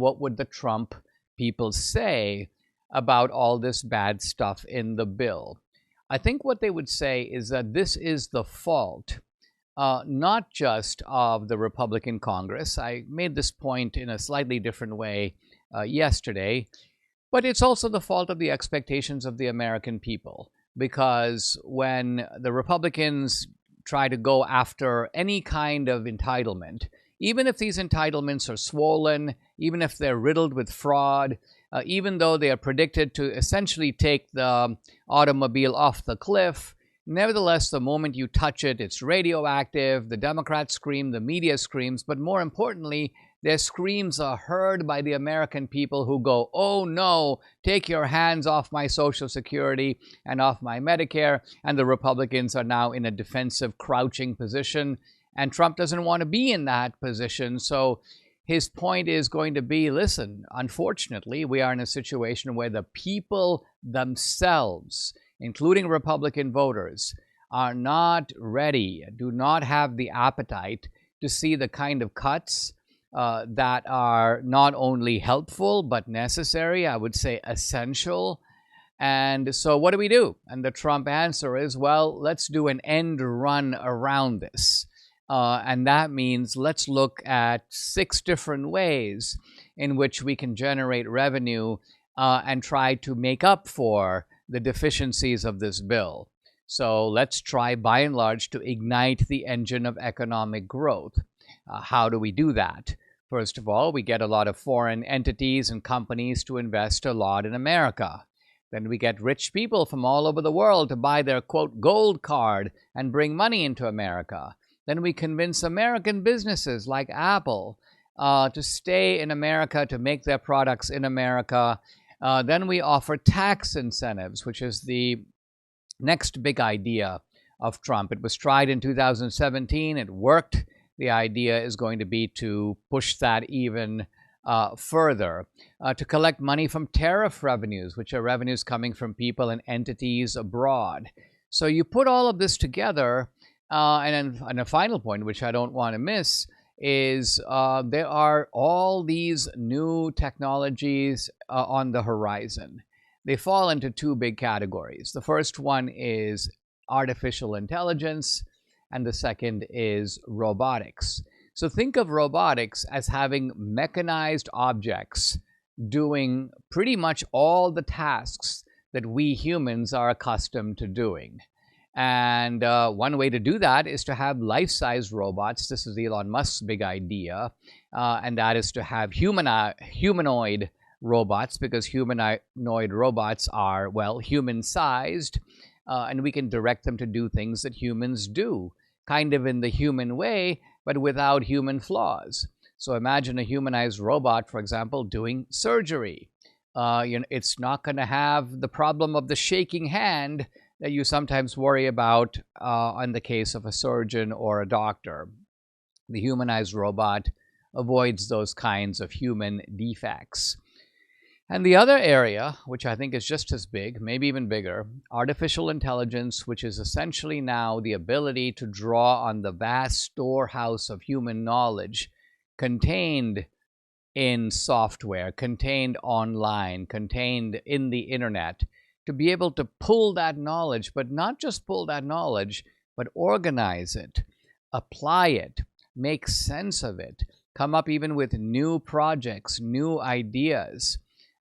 what would the Trump people say about all this bad stuff in the bill. I think what they would say is that this is the fault not just of the Republican Congress. I made this point in a slightly different way yesterday, but it's also the fault of the expectations of the American people. Because when the Republicans try to go after any kind of entitlement, even if these entitlements are swollen, even if they're riddled with fraud, even though they are predicted to essentially take the automobile off the cliff, nevertheless, the moment you touch it, it's radioactive. The Democrats scream, the media screams, but more importantly, their screams are heard by the American people who go, oh no, take your hands off my Social Security and off my Medicare. And the Republicans are now in a defensive, crouching position. And Trump doesn't want to be in that position. So his point is going to be, listen, unfortunately, we are in a situation where the people themselves, including Republican voters, are not ready, do not have the appetite to see the kind of cuts that are not only helpful, but necessary, I would say essential. And so what do? And the Trump answer is, well, let's do an end run around this. And that means let's look at 6 different ways in which we can generate revenue and try to make up for the deficiencies of this bill. So let's try, by and large, to ignite the engine of economic growth. How do we do that? First of all, we get a lot of foreign entities and companies to invest a lot in America. Then we get rich people from all over the world to buy their, quote, gold card and bring money into America. Then we convince American businesses like Apple to stay in America, to make their products in America. Then we offer tax incentives, which is the next big idea of Trump. It was tried in 2017. It worked. The idea is going to be to push that even further, to collect money from tariff revenues, which are revenues coming from people and entities abroad. So you put all of this together, and a final point, which I don't want to miss, is there are all these new technologies on the horizon. They fall into 2 big categories. The first one is artificial intelligence, and the second is robotics. So think of robotics as having mechanized objects doing pretty much all the tasks that we humans are accustomed to doing. And one way to do that is to have life-size robots. This is Elon Musk's big idea, and that is to have humanoid robots, because humanoid robots are, well, human-sized, and we can direct them to do things that humans do, kind of in the human way, but without human flaws. So imagine a humanized robot, for example, doing surgery. It's not going to have the problem of the shaking hand that you sometimes worry about in the case of a surgeon or a doctor. The humanized robot avoids those kinds of human defects. And the other area, which I think is just as big, maybe even bigger, artificial intelligence, which is essentially now the ability to draw on the vast storehouse of human knowledge contained in software, contained online, contained in the internet, to be able to pull that knowledge, but not just pull that knowledge, but organize it, apply it, make sense of it, come up even with new projects, new ideas.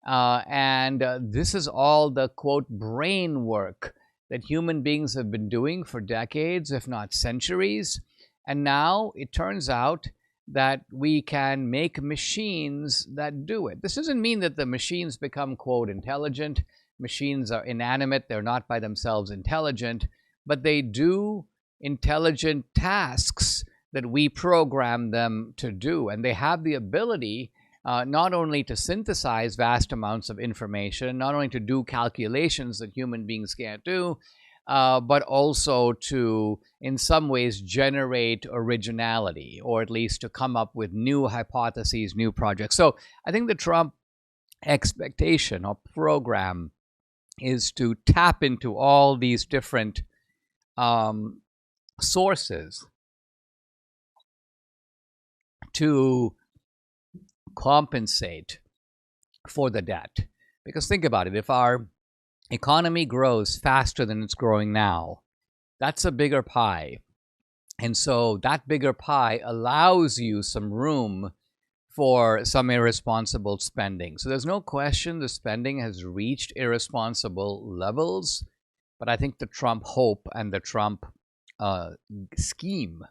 And this is all the, quote, brain work that human beings have been doing for decades, if not centuries. And now it turns out that we can make machines that do it. This doesn't mean that the machines become, quote, intelligent. Machines are inanimate. They're not by themselves intelligent, but they do intelligent tasks that we program them to do. And they have the ability not only to synthesize vast amounts of information, not only to do calculations that human beings can't do, but also to, in some ways, generate originality, or at least to come up with new hypotheses, new projects. So I think the Trump expectation or program is to tap into all these different sources to compensate for the debt. Because think about it, if our economy grows faster than it's growing now, that's a bigger pie. And so that bigger pie allows you some room for some irresponsible spending. So there's no question the spending has reached irresponsible levels, but I think the Trump hope and the Trump scheme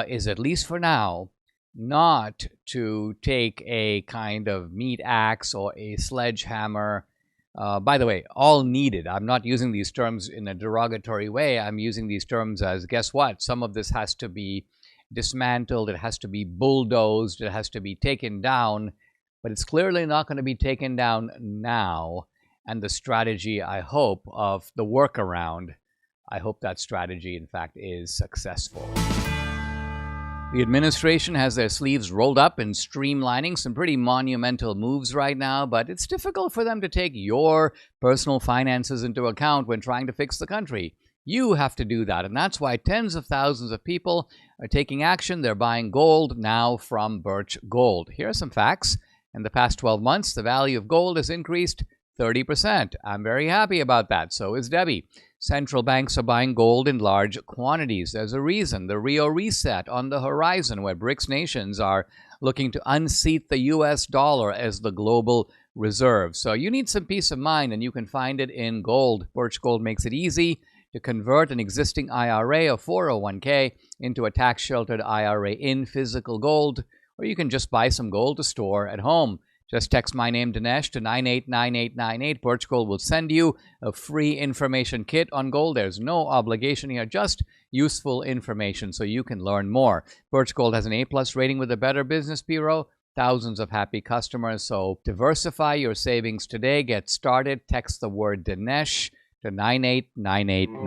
is, at least for now, not to take a kind of meat axe or a sledgehammer. By the way, all needed. I'm not using these terms in a derogatory way. I'm using these terms as, guess what? Some of this has to be dismantled. It has to be bulldozed. It has to be taken down. But it's clearly not going to be taken down now. And the strategy, I hope, of the workaround, I hope that strategy, in fact, is successful. The administration has their sleeves rolled up in streamlining some pretty monumental moves right now, but it's difficult for them to take your personal finances into account when trying to fix the country. You have to do that, and that's why tens of thousands of people are taking action. They're buying gold now from Birch Gold. Here are some facts. In the past 12 months, the value of gold has increased 30%. I'm very happy about that. So is Debbie. Central banks are buying gold in large quantities. There's a reason. The Rio reset on the horizon, where BRICS nations are looking to unseat the US dollar as the global reserve. So you need some peace of mind, and you can find it in gold. Birch Gold makes it easy to convert an existing IRA or 401k into a tax-sheltered IRA in physical gold, or you can just buy some gold to store at home. Just text my name, Dinesh, to 989898. Birch Gold will send you a free information kit on gold. There's no obligation here, just useful information so you can learn more. Birch Gold has an A+ rating with the Better Business Bureau. Thousands of happy customers. So diversify your savings today. Get started. Text the word Dinesh to 989898.